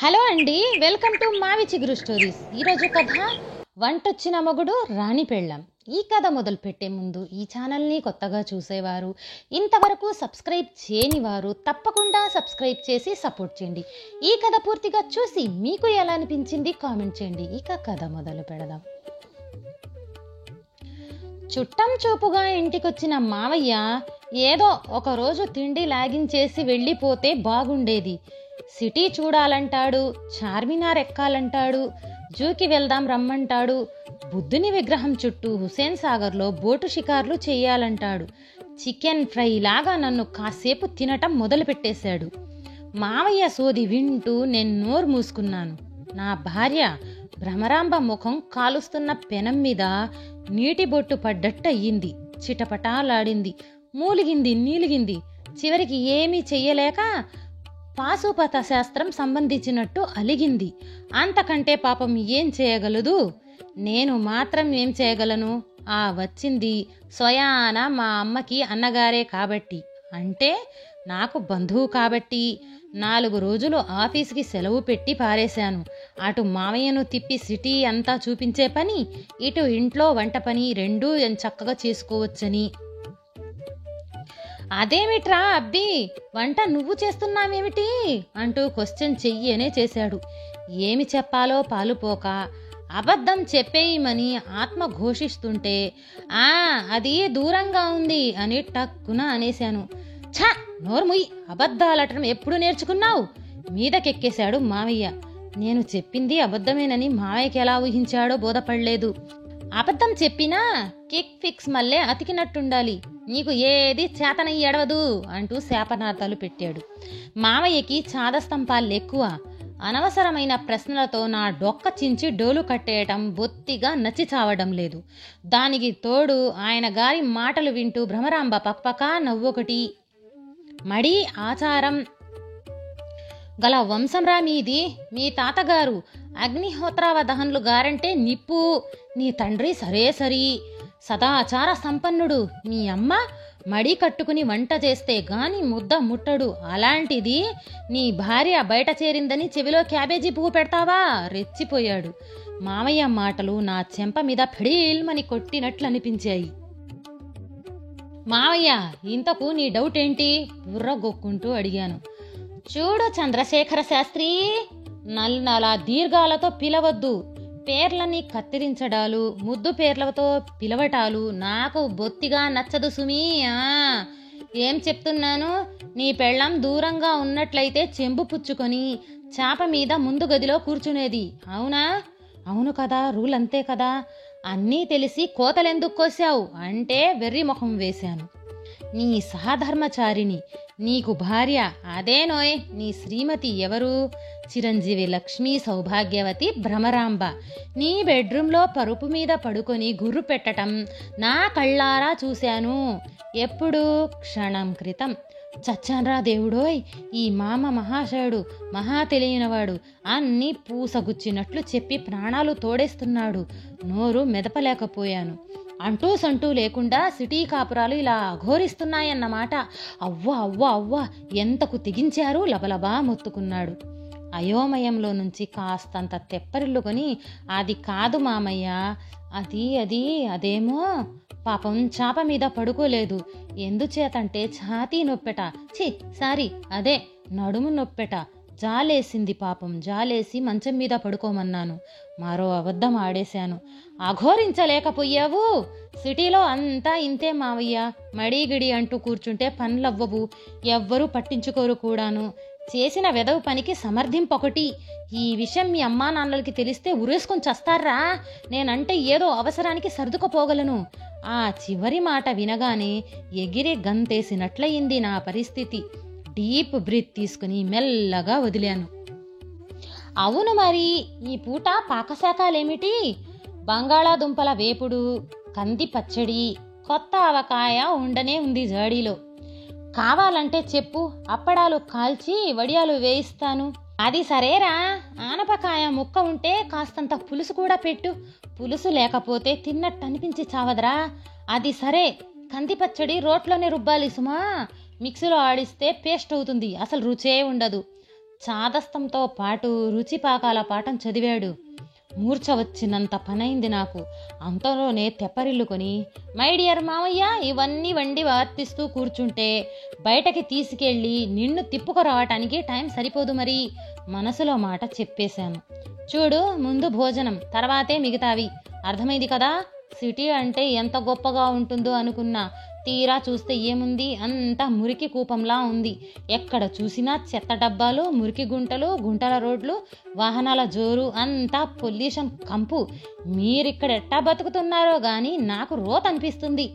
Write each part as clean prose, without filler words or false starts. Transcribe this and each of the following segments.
Hello అండి, welcome to మావి చిగురు స్టోరీస్. ఈరోజు కథ వంటొచ్చిన మొగుడు రాణి పెళ్ళాం. ఈ కథ మొదలు పెట్టే ముందు ఈ ఛానల్ని కొత్తగా చూసేవారు, ఇంతవరకు సబ్స్క్రైబ్ చేయని వారు తప్పకుండా సబ్స్క్రైబ్ చేసి సపోర్ట్ చేయండి. ఈ కథ పూర్తిగా చూసి మీకు ఎలా అనిపించింది కామెంట్ చేయండి. ఇక కథ మొదలు పెడదాం. చుట్టం చూపుగా ఇంటికొచ్చిన మావయ్య ఏదో ఒకరోజు తిండి లాగించేసి వెళ్ళిపోతే బాగుండేది. సిటీ చూడాలంటాడు, చార్మినార్ ఎక్కాలంటాడు, జూకి వెళ్దాం రమ్మంటాడు, బుద్ధుని విగ్రహం చుట్టూ హుసేన్ సాగర్లో బోటు షికార్లు చేయాలంటాడు. చికెన్ ఫ్రై లాగా నన్ను కాసేపు తినటం మొదలుపెట్టేశాడు. మావయ్య సోది వింటూ నేను నోరు మూసుకున్నాను. నా భార్య భ్రమరాంబ ముఖం కాలుస్తున్న పెనం మీద నీటి బొట్టు పడ్డట్టు అయ్యింది. చిటపటాలాడింది, మూలిగింది, నీలిగింది. చివరికి ఏమీ చెయ్యలేక పాశుపత శాస్త్రం సంబంధించినట్టు అలిగింది. అంతకంటే పాపం ఏం చేయగలదు? నేను మాత్రం ఏం చేయగలను? వచ్చింది స్వయాన మా అమ్మకి అన్నగారే కాబట్టి, అంటే నాకు బంధువు కాబట్టి 4 రోజులు ఆఫీస్కి సెలవు పెట్టి పారేశాను. అటు మావయ్యను తిప్పి సిటీ అంతా చూపించే పని, ఇటు ఇంట్లో వంట పని రెండూ చక్కగా చేసుకోవచ్చని. అదేమిట్రా అబ్బి, వంట నువ్వు చేస్తున్నావేమిటి అంటూ క్వశ్చన్ చెయ్యనే చేశాడు. ఏమి చెప్పాలో పాలుపోక అబద్ధం చెప్పేయమని ఆత్మ ఘోషిస్తుంటే అది దూరంగా ఉంది అని టక్కున అనేశాను. ఛ, నోర్ముయ్, అబద్ధాలటం ఎప్పుడు నేర్చుకున్నావు? మీదకెక్కేశాడు మావయ్య. నేను చెప్పింది అబద్ధమేనని మావయ్యకి ఎలా ఊహించాడో బోధపడలేదు. అబద్ధం చెప్పినా కిక్ ఫిక్స్ మళ్ళీ అతికినట్టుండాలి, నీకు ఏది చేతనై ఎడవదు అంటూ శాపనార్థాలు పెట్టాడు. మావయ్యకి చాదస్తంపాలు ఎక్కువ. అనవసరమైన ప్రశ్నలతో నా డొక్క చించి డోలు కట్టేయటం బొత్తిగా నచ్చి చావడం లేదు. దానికి తోడు ఆయన గారి మాటలు వింటూ భ్రమరాంబ పక్పకా నవ్వొకటి. మడి ఆచారం గల వంశంరా మీది. మీ తాతగారు అగ్నిహోత్రావదహన్లు గారంటే నిప్పు. నీ తండ్రి సరే సరి సదాచార సంపన్నుడు. మీ అమ్మ మడి కట్టుకుని వంట చేస్తే గాని ముద్ద ముట్టడు. అలాంటిది నీ భార్య బయట చేరిందని చెవిలో క్యాబేజీ పువ్వు పెడతావా? రెచ్చిపోయాడు. మామయ్య మాటలు నా చెంప మీద ఫిడీల్మని కొట్టినట్లు అనిపించాయి. మావయ్య, ఇంతకు నీ డౌట్ ఏంటి? బుర్రగొక్కుంటూ అడిగాను. చూడు చంద్రశేఖర శాస్త్రి, నల్లలా దీర్ఘాలతో పిలవద్దు. పేర్లని కత్తిరించడాలు, ముద్దు పేర్లతో పిలవటాలు నాకు బొత్తిగా నచ్చదు సుమీ. ఏం చెప్తున్నాను? నీ పెళ్ళం దూరంగా ఉన్నట్లయితే చెంబు పుచ్చుకొని చాప మీద ముందు గదిలో కూర్చునేది. అవునా? అవును కదా, రూల్ అంతే కదా. అన్నీ తెలిసి కోతలెందుకు కోసావు అంటే వెర్రి మొహం వేశాను. నీ సహధర్మచారిని, నీకు భార్య అదేనోయ్. నీ శ్రీమతి ఎవరు? చిరంజీవి లక్ష్మీ సౌభాగ్యవతి భ్రమరాంబ. నీ బెడ్రూమ్లో పరుపు మీద పడుకొని గుర్రు పెట్టటం నా కళ్ళారా చూశాను. ఎప్పుడు? క్షణం క్రితం. చచ్చాన్రా దేవుడోయ్, ఈ మామ మహాశయుడు, మహా తెలియనివాడు అన్నీ పూసగుచ్చినట్లు చెప్పి ప్రాణాలు తోడేస్తున్నాడు. నోరు మెదపలేకపోయాను. అంటూ సంటూ లేకుండా సిటీ కాపురాలు ఇలా అఘోరిస్తున్నాయన్నమాట. అవ్వ అవ్వ అవ్వ, ఎంతకు తెగించారు? లబలబా మొత్తుకున్నాడు. అయోమయంలో నుంచి కాస్తంత తెప్పరిల్లుకొని, అది కాదు మామయ్య, అదేమో పాపం చాప మీద పడుకోలేదు. ఎందుచేతంటే ఛాతీ నొప్పెట. అదే నడుము నొప్పెట. జాలేసింది పాపం. జాలేసి మంచం మీద పడుకోమన్నాను. మరో అబద్ధం ఆడేశాను. అఘోరించలేకపోయావు? సిటీలో అంతా ఇంతే మావయ్య. మడిగిడి అంటూ కూర్చుంటే పనులవ్వవు, ఎవ్వరూ పట్టించుకోరు కూడాను. చేసిన వెదవు పనికి సమర్థింపొకటి. ఈ విషయం మీ అమ్మా నాన్నలకి తెలిస్తే ఉరేసుకొని చస్తారా? నేనంటే ఏదో అవసరానికి సర్దుకుపోగలను. ఆ చివరి మాట వినగానే ఎగిరి గంతేసినట్లయింది నా పరిస్థితి. డీప్ బ్రీత్ తీసుకుని మెల్లగా వదిలాను. అవును మరి, ఈ పూట పాకశాఖలేమిటి? బంగాళాదుంపల వేపుడు, కంది పచ్చడి, కొత్త ఆవకాయ ఉండనే ఉంది జాడీలో. కావాలంటే చెప్పు, అప్పడాలు కాల్చి వడియాలు వేయిస్తాను. అది సరేరా, ఆనపకాయ ముక్క ఉంటే కాస్తంత పులుసు కూడా పెట్టు. పులుసు లేకపోతే తిన్నట్టు అనిపించి చావదరా. అది సరే, కంది పచ్చడి రోట్లోనే రుబ్బాలి సుమా. మిక్సీలో ఆడిస్తే పేస్ట్ అవుతుంది, అసలు రుచే ఉండదు. చాదస్తంతో పాటు రుచి పాకాల పాఠం చదివాడు. మూర్ఛ వచ్చినంత పనైంది నాకు. అంతలోనే తెప్పరిల్లుకొని, మై డియర్ మావయ్య, ఇవన్నీ వండి వర్తిస్తూ కూర్చుంటే బయటకి తీసుకెళ్ళి నిన్ను తిప్పుకురావటానికి టైం సరిపోదు మరి. మనసులో మాట చెప్పేశాను. చూడు, ముందు భోజనం, తర్వాతే మిగతావి. అర్థమైంది కదా? సిటీ అంటే ఎంత గొప్పగా ఉంటుందో అనుకున్నా. తీరా చూస్తే ఏముంది, అంతా మురికి కూపంలా ఉంది. ఎక్కడ చూసినా చెత్త డబ్బాలు, మురికి గుంటలు, గుంటల రోడ్లు, వాహనాల జోరు, అంతా పొల్యూషన్ కంపు. మీరిక్కడ ఎట్టా బతుకుతున్నారో గాని నాకు రోత్ అనిపిస్తుంది.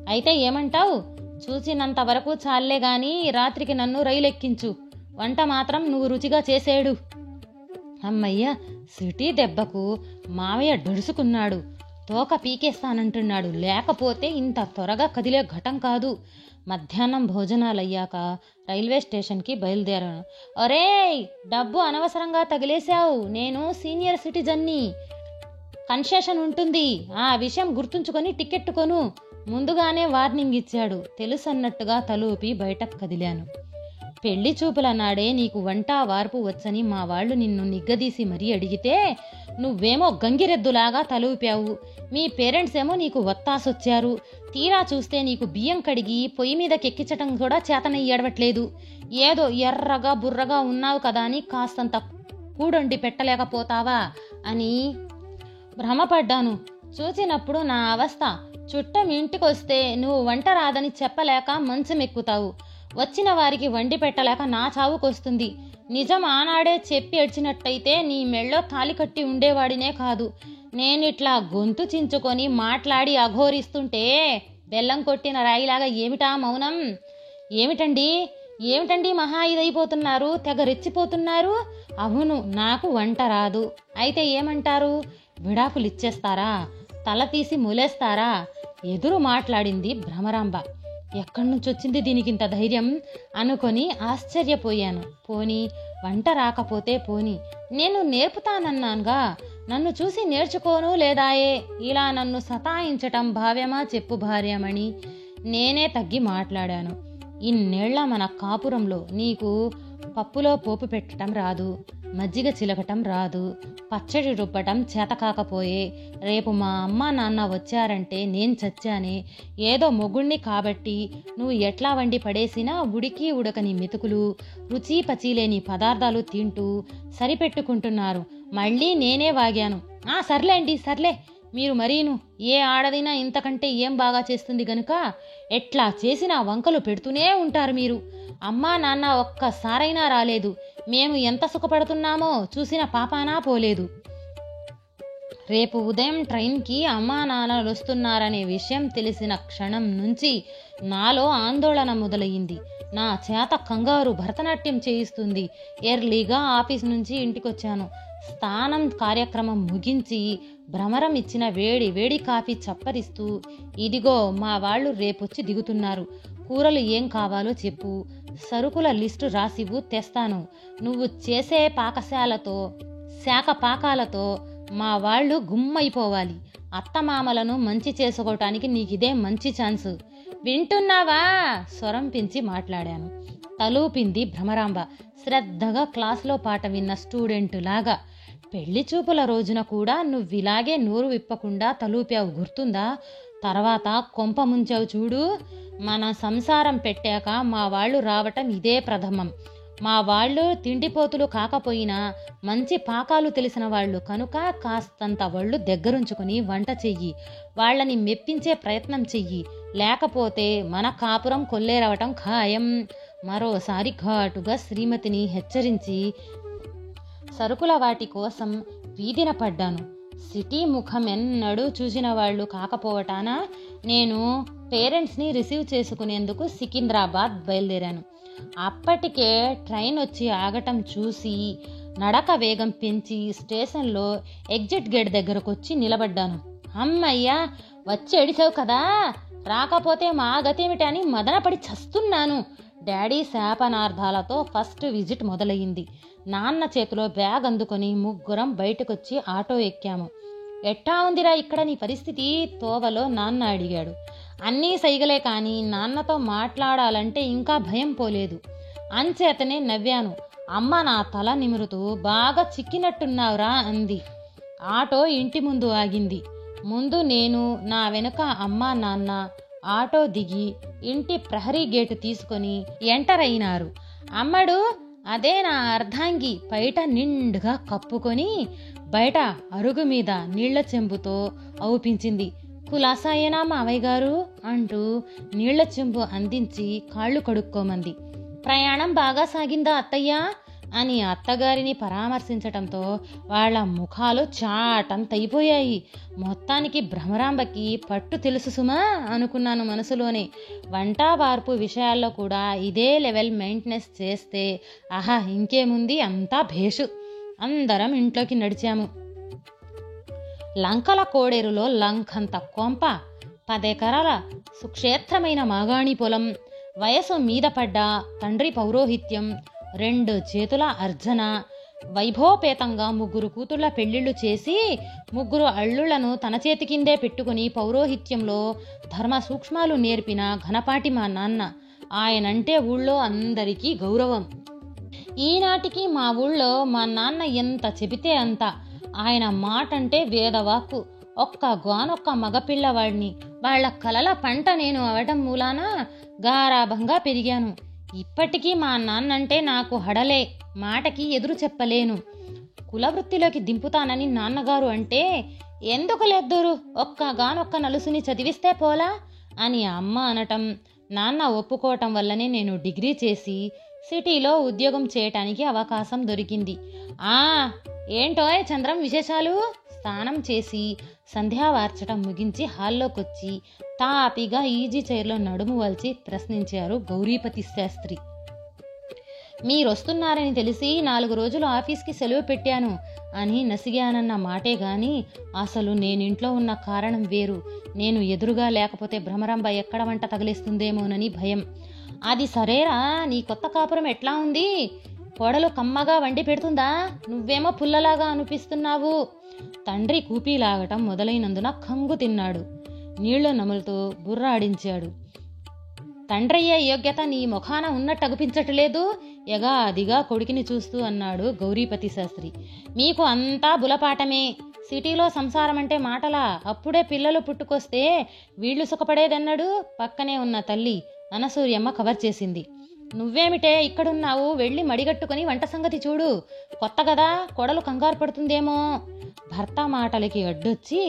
అయితే ఏమంటావు? చూసినంత వరకు చాలే గాని రాత్రికి నన్ను రైలు ఎక్కించు. వంట మాత్రం నువ్వు రుచిగా చేసేడు. అమ్మయ్య, సిటీ దెబ్బకు మావయ్య డొడుసుకున్నాడు. తోక పీకేస్తానంటున్నాడు. లేకపోతే ఇంత త్వరగా కదిలే ఘటం కాదు. మధ్యాహ్నం భోజనాలయ్యాక రైల్వే స్టేషన్కి బయలుదేరాను. ఒరేయ్, డబ్బు అనవసరంగా తగిలేశావు. నేను సీనియర్ సిటిజన్ని, కన్సెషన్ ఉంటుంది. ఆ విషయం గుర్తుంచుకొని టికెట్ కొను. ముందుగానే వార్నింగ్ ఇచ్చాడు. తెలుసన్నట్టుగా తలూపి బయటకు కదిలాను. పెళ్లి చూపుల నాడే నీకు వంట వార్పు వచ్చని మా వాళ్ళు నిన్ను నిగ్గదీసి మరీ అడిగితే నువ్వేమో గంగిరెద్దులాగా తలూపావు. మీ పేరెంట్స్ ఏమో నీకు వత్తాసొచ్చారు. తీరా చూస్తే నీకు బియ్యం కడిగి పొయ్యి మీద కెక్కించటం కూడా చేతనయ్యి ఏడవట్లేదు. ఏదో ఎర్రగా బుర్రగా ఉన్నావు కదా అని కాస్తంత కూడొండి పెట్టలేకపోతావా అని భ్రమపడ్డాను. చూసినప్పుడు నా అవస్థ. చుట్టం ఇంటికొస్తే నువ్వు వంట రాదని చెప్పలేక మంచం ఎక్కుతావు. వచ్చిన వారికి వండి పెట్టలేక నా చావుకొస్తుంది. నిజం ఆనాడే చెప్పి ఏడ్చినట్టయితే నీ మెళ్ళో తాలి కట్టి ఉండేవాడినే కాదు. నేనిట్లా గొంతు చించుకొని మాట్లాడి అఘోరిస్తుంటే బెల్లం కొట్టిన రాయిలాగా ఏమిటా మౌనం? ఏమిటండి మహా ఇదైపోతున్నారు, తెగ రెచ్చిపోతున్నారు? అవును, నాకు వంట రాదు. అయితే ఏమంటారు? విడాకులు ఇచ్చేస్తారా? తల తీసి మొలేస్తారా? ఎదురు మాట్లాడింది భ్రమరాంబ. ఎక్కడి నుంచి వచ్చింది దీనికింత ధైర్యం అనుకొని ఆశ్చర్యపోయాను. పోనీ వంట రాకపోతే పోనీ, నేను నేర్పుతానన్నానుగా. నన్ను చూసి నేర్చుకోను లేదాయే? ఇలా నన్ను సతాయించటం భావ్యమా చెప్పు భార్యమణి. నేనే తగ్గి మాట్లాడాను. ఇన్నేళ్ల మన కాపురంలో నీకు పప్పులో పోపు పెట్టడం రాదు, మజ్జిగ చిలకటం రాదు, పచ్చడి రుబ్బటం చేతకాకపోయే. రేపు మా అమ్మ నాన్న వచ్చారంటే నేను చచ్చానే. ఏదో మొగుణ్ణి కాబట్టి నువ్వు ఎట్లా వండి పడేసినా ఉడికి ఉడకని మెతుకులు, రుచి పచిలేని పదార్థాలు తింటూ సరిపెట్టుకుంటున్నారు. మళ్ళీ నేనే వాగాను. సర్లే, మీరు మరీను. ఏ ఆడదైనా ఇంతకంటే ఏం బాగా చేస్తుంది గనుక ఎట్లా చేసినా వంకలు పెడుతూనే ఉంటారు మీరు. అమ్మా నాన్న ఒక్కసారైనా రాలేదు. మేము ఎంత సుఖపడుతున్నామో చూసిన పాపానా పోలేదు. రేపు ఉదయం ట్రైన్కి అమ్మా నాన్నలు వస్తున్నారనే విషయం తెలిసిన క్షణం నుంచి నాలో ఆందోళన మొదలయ్యింది. నా చేత కంగారు భరతనాట్యం చేయిస్తుంది. ఎర్లీగా ఆఫీస్ నుంచి ఇంటికొచ్చాను. స్నానం కార్యక్రమం ముగించి భ్రమరం ఇచ్చిన వేడి వేడి కాఫీ చప్పరిస్తూ, ఇదిగో మా వాళ్ళు రేపొచ్చి దిగుతున్నారు. కూరలు ఏం కావాలో చెప్పు, సరుకుల లిస్టు రాసివు, తెస్తాను. నువ్వు చేసే పాకశాలతో శాఖ పాకాలతో మా వాళ్ళు గుమ్మైపోవాలి. అత్తమామలను మంచి చేసుకోవటానికి నీకిదే మంచి ఛాన్సు. వింటున్నావా? స్వరం పెంచి మాట్లాడాను. తలూపింది భ్రమరాంబ, శ్రద్ధగా క్లాస్లో పాట విన్న స్టూడెంట్ లాగా. పెళ్లి చూపుల రోజున కూడా నువ్విలాగే నోరు విప్పకుండా తలూపావు, గుర్తుందా? తర్వాత కొంప ముంచావు చూడు. మన సంసారం పెట్టాక మా వాళ్ళు రావటం ఇదే ప్రథమం. మా వాళ్ళు తిండిపోతులు కాకపోయినా మంచి పాకాలు తెలిసిన వాళ్ళు కనుక కాస్తంత వాళ్ళు దగ్గరుంచుకొని వంట చెయ్యి. వాళ్ళని మెప్పించే ప్రయత్నం చెయ్యి. లేకపోతే మన కాపురం కొల్లేరవటం ఖాయం. మరోసారి ఘాటుగా శ్రీమతిని హెచ్చరించి సరుకుల వాటి కోసం వీధిన పడ్డాను. సిటీ ముఖం ఎన్నడూ చూసిన వాళ్ళు కాకపోవటాన నేను పేరెంట్స్ని రిసీవ్ చేసుకునేందుకు సికింద్రాబాద్ బయలుదేరాను. అప్పటికే ట్రైన్ వచ్చి ఆగటం చూసి నడక వేగం పెంచి స్టేషన్లో ఎగ్జిట్ గేట్ దగ్గరకు వచ్చి నిలబడ్డాను. అమ్మయ్యా, వచ్చి ఎడిసావు కదా, రాకపోతే మా గతేమిటని మదనపడి చస్తున్నాను. డాడీ శాపనార్థాలతో ఫస్ట్ విజిట్ మొదలయ్యింది. నాన్న చేతిలో బ్యాగ్ అందుకొని ముగ్గురం బయటకొచ్చి ఆటో ఎక్కాము. ఎట్టా ఉందిరా ఇక్కడ నీ పరిస్థితి? తోవలో నాన్న అడిగాడు. అన్నీ సైగలే కానీ నాన్నతో మాట్లాడాలంటే ఇంకా భయం పోలేదు. అంచేతనే నవ్వాను. అమ్మ నా తల నిమురుతూ బాగా చిక్కినట్టున్నావురా అంది. ఆటో ఇంటి ముందు ఆగింది. ముందు నేను, నా వెనుక అమ్మ నాన్న ఆటో దిగి ఇంటి ప్రహరీ గేటు తీసుకొని ఎంటర్ అయినారు. అమ్మడు అదే నా అర్ధాంగి పైట నిండుగా కప్పుకొని బయట అరుగు మీద నీళ్ల చెంబుతో అవుపించింది. కులాసాయేనా మావయ్య గారు అంటూ నీళ్ల చెంబు అందించి కాళ్ళు కడుక్కోమంది. ప్రయాణం బాగా సాగిందా అత్తయ్యా అని అత్తగారిని పరామర్శించటంతో వాళ్ల ముఖాలు చాటంతైపోయాయి. మొత్తానికి భ్రమరాంబకి పట్టు తెలుసు సుమా అనుకున్నాను మనసులోనే. వంట వార్పు విషయాల్లో కూడా ఇదే లెవెల్ మెయింటెనెన్స్ చేస్తే ఆహా ఇంకేముంది, అంతా భేషు. అందరం ఇంట్లోకి నడిచాము. లంకల కోడేరులో లంకంత కొంప, 10 ఎకరాల సుక్షేత్రమైన మాగాణి పొలం, వయసు మీద పడ్డ తండ్రి పౌరోహిత్యం, 2 చేతుల అర్జన, వైభవపేతంగా 3 కూతుళ్ల పెళ్లిళ్లు చేసి 3 అల్లుళ్లను తన చేతి కిందే పెట్టుకుని పౌరోహిత్యంలో ధర్మ సూక్ష్మాలు నేర్పిన ఘనపాటి మా నాన్న. ఆయనంటే ఊళ్ళో అందరికీ గౌరవం. ఈనాటికి మా ఊళ్ళో మా నాన్న ఎంత చెబితే అంత. ఆయన మాటంటే వేదవాక్కు. ఒక్కగానొక్క మగపిల్లవాడిని. వాళ్ల కలల పంట నేను అవటం మూలాన గారాభంగా పెరిగాను. ఇప్పటికీ మా నాన్నంటే నాకు హడలే, మాటకి ఎదురు చెప్పలేను. కులవృత్తిలోకి దింపుతానని నాన్నగారు అంటే ఎందుకు లేద్దూరు, ఒక్కగానొక్క నలుసుని చదివిస్తే పోలా అని అమ్మ అనటం, నాన్న ఒప్పుకోవటం వల్లనే నేను డిగ్రీ చేసి సిటీలో ఉద్యోగం చేయటానికి అవకాశం దొరికింది. ఏంటోయ్ చంద్రం విశేషాలు? స్నానం చేసి సంధ్యావార్చటం ముగించి హాల్లోకొచ్చి తాపిగా ఈజీ చైర్లో నడుము వల్చి ప్రశ్నించారు గౌరీపతి శాస్త్రి. మీరొస్తున్నారని తెలిసి 4 రోజులు ఆఫీస్కి సెలవు పెట్టాను అని నసిగానన్న మాటే గాని అసలు నేనింట్లో ఉన్న కారణం వేరు. నేను ఎదురుగా లేకపోతే భ్రమరాంబ ఎక్కడ వంట తగిలిస్తుందేమోనని భయం. అది సరేరా, నీ కొత్త కాపురం ఎట్లా ఉంది? కోడలు కమ్మగా వండి పెడుతుందా? నువ్వేమో పుల్లలాగా అనిపిస్తున్నావు. తండ్రి కూపీలాగటం మొదలైనందున కంగు తిన్నాడు. నీళ్లు నములుతూ బుర్రాడించాడు. తండ్రయ్యే యోగ్యత నీ ముఖాన ఉన్నట్టు అగుపించట్లేదు ఎగాదిగా కొడుకుని చూస్తూ అన్నాడు గౌరీపతి శాస్త్రి. మీకు అంతా బులపాటమే. సిటీలో సంసారం అంటే మాటలా? అప్పుడే పిల్లలు పుట్టుకొస్తే వీళ్లు సుఖపడేదన్నాడు. పక్కనే ఉన్న తల్లి అనసూయమ్మ కవర్ చేసింది. నువ్వేమిటే ఇక్కడున్నావు? వెళ్ళి మడిగట్టుకుని వంట సంగతి చూడు. కొత్త కదా, కోడలు కంగారు పడుతుందేమో. భర్త మాటలకి అడ్డొచ్చి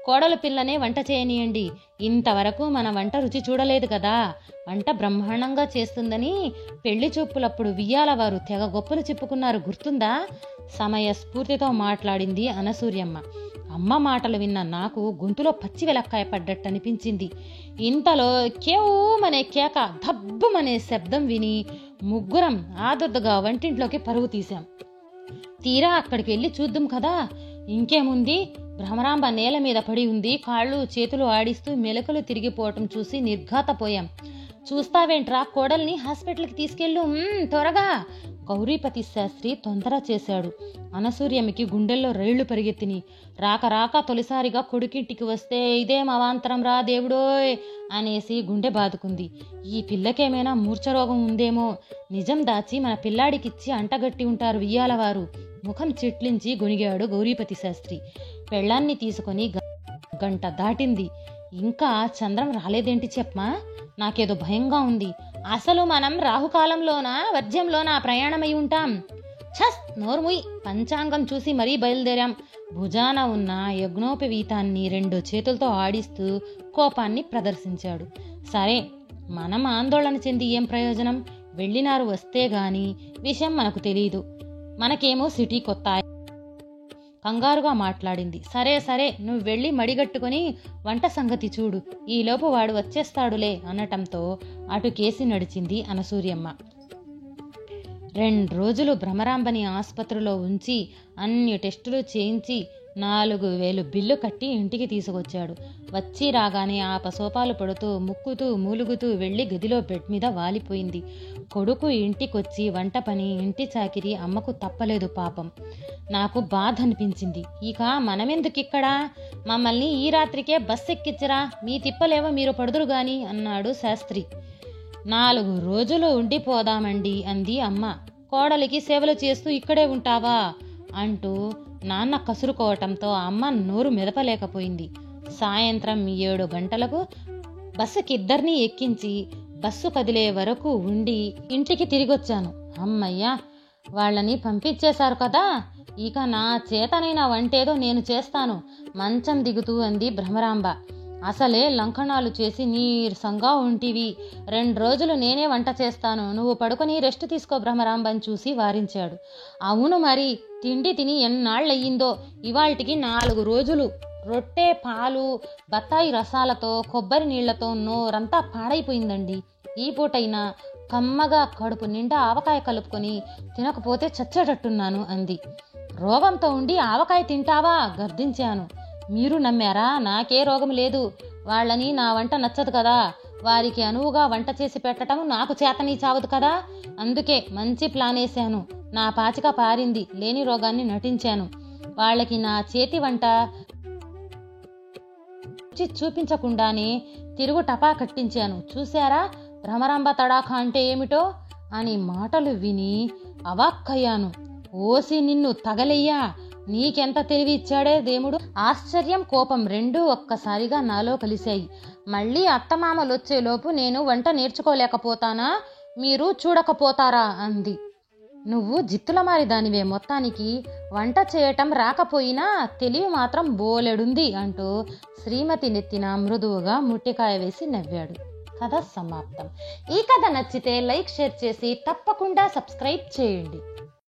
కోడలు పిల్లనే వంట చేయనీయండి. ఇంతవరకు మన వంట రుచి చూడలేదు కదా. వంట బ్రహ్మాండంగా చేస్తుందని పెళ్లి చూపులప్పుడు వియ్యాల వారు తెగ గొప్పలు చెప్పుకున్నారు, గుర్తుందా? సమయ స్ఫూర్తితో మాట్లాడింది అనసూయమ్మ. అమ్మ మాటలు విన్న నాకు గొంతులో పచ్చి వెలక్కాయ పడ్డట్టు అనిపించింది. ఇంతలో కేవమనే కేక, ధబ్బమనే శబ్దం విని ముగ్గురం ఆదుర్దగా వంటింట్లోకి పరుగు తీశాం. తీరా అక్కడికి వెళ్ళి చూద్దాం కదా, ఇంకేముంది, భ్రమరాంబ నేల మీద పడి ఉంది. కాళ్ళు చేతులు ఆడిస్తూ మెలకలు తిరిగిపోవటం చూసి నిర్ఘాతపోయాం. చూస్తావేంట్రా, కోడల్ని హాస్పిటల్కి తీసుకెళ్ళు, త్వరగా. గౌరీపతి శాస్త్రి తొందర చేశాడు. అనసూయమ్మకి గుండెల్లో రైళ్లు పరిగెత్తిని. రాక తొలిసారిగా కొడుకింటికి వస్తే ఇదేం అవాంతరం రా దేవుడోయ్ అనేసి గుండె బాదుకుంది. ఈ పిల్లకేమైనా మూర్ఛరోగం ఉందేమో, నిజం దాచి మన పిల్లాడికిచ్చి అంటగట్టి ఉంటారు వియ్యాలవారు. ముఖం చిట్లించి గొనిగాడు గౌరీపతి శాస్త్రి. పెళ్ళాన్ని తీసుకొని గంట దాటింది. ఇంకా చంద్రం రాలేదేంటి చెప్పమా? నాకేదో భయంగా ఉంది. అసలు మనం రాహుకాలంలోనా వర్జ్యంలోనా ప్రయాణమై ఉంటాం. ఛస్, నోర్ముయ్. పంచాంగం చూసి మరీ బయలుదేరాం. భుజాన ఉన్న యజ్ఞోపవీతాన్ని 2 చేతులతో ఆడిస్తూ కోపాన్ని ప్రదర్శించాడు. సరే, మనం ఆందోళన చెంది ఏం ప్రయోజనం? వెళ్ళినారు వస్తే గాని విషయం మనకు తెలీదు. మనకేమో సిటీ కొత్త. కంగారుగా మాట్లాడింది. సరే నువ్వు వెళ్ళి మడిగట్టుకుని వంట సంగతి చూడు. ఈలోపు వాడు వచ్చేస్తాడులే అనటంతో అటు కేసి నడిచింది అనసూయమ్మ. 2 రోజులు భ్రమరాంబని ఆసుపత్రిలో ఉంచి అన్ని టెస్టులు చేయించి 4,000 బిల్లు కట్టి ఇంటికి తీసుకొచ్చాడు. వచ్చి రాగానే ఆపసోపాలు పడుతూ ముక్కుతూ మూలుగుతూ వెళ్ళి గదిలో బెడ్ మీద వాలిపోయింది. కొడుకు ఇంటికొచ్చి వంట పని, ఇంటి చాకిరి అమ్మకు తప్పలేదు పాపం. నాకు బాధ అనిపించింది. ఇక మనమెందుకిక్కడా, మమ్మల్ని ఈ రాత్రికే బస్ ఎక్కించరా, మీ తిప్పలేవో మీరు పడుదురు గాని అన్నాడు శాస్త్రి. 4 రోజులు ఉండిపోదామండి అంది అమ్మ. కోడలికి సేవలు చేస్తూ ఇక్కడే ఉంటావా అంటూ నాన్న కసురుకోవటంతో అమ్మ నోరు మెదపలేకపోయింది. సాయంత్రం 7 గంటలకు బస్సుకిద్దరినీ ఎక్కించి బస్సు కదిలే వరకు ఉండి ఇంటికి తిరిగొచ్చాను. అమ్మయ్యా, వాళ్ళని పంపించేశారు కదా, ఇక నా చేతనైన వంటేదో నేను చేస్తాను మంచం దిగుతూ అంది భ్రమరాంబ. అసలే లంకణాలు చేసి నీరసంగా ఉంటివి, 2 రోజులు నేనే వంట చేస్తాను, నువ్వు పడుకొని రెస్ట్ తీసుకో భ్రమరాంబని చూసి వారించాడు. అవును మరి, తిండి తిని ఎన్నాళ్ళయ్యిందో, ఇవాళ్టికి 4 రోజులు. రొట్టె, పాలు, బత్తాయి రసాలతో, కొబ్బరి నీళ్లతో నోరంతా పాడైపోయిందండి. ఈ పూటైనా కమ్మగా కడుపు నిండా ఆవకాయ కలుపుకొని తినకపోతే చచ్చేటట్టున్నాను అంది. రోగంతో ఉండి ఆవకాయ తింటావా గర్దించాను. మీరు నమ్మారా? నాకే రోగం లేదు, వాళ్ళని నా వంట నచ్చదు కదా, వారికి అనువుగా వంట చేసి పెట్టడం నాకు చేతనీ చావదు కదా, అందుకే మంచి ప్లాన్ వేశాను. నా పాచిక పారింది, లేని రోగాన్ని నటించాను. వాళ్ళకి నా చేతి వంట చూపించకుండానే తిరుగు టపా కట్టించాను. చూశారా భ్రమరాంబ తడాఖా అంటే ఏమిటో అని మాటలు విని అవాక్కయ్యాను. ఓసి నిన్ను తగలయ్యా, నీకెంత తెలివి ఇచ్చాడే దేవుడు. ఆశ్చర్యం, కోపం రెండూ ఒక్కసారిగా నాలో కలిశాయి. మళ్ళీ అత్తమామలొచ్చేలోపు నేను వంట నేర్చుకోలేకపోతానా, మీరు చూడకపోతారా అంది. నువ్వు జిత్తులమారి దానివే, మొత్తానికి వంట చేయటం రాకపోయినా తెలివి మాత్రం బోలెడుంది అంటూ శ్రీమతి నెత్తిన మృదువుగా ముట్టికాయ వేసి నవ్వాడు. కథ సమాప్తం. ఈ కథ నచ్చితే లైక్, షేర్ చేసి తప్పకుండా సబ్స్క్రైబ్ చేయండి.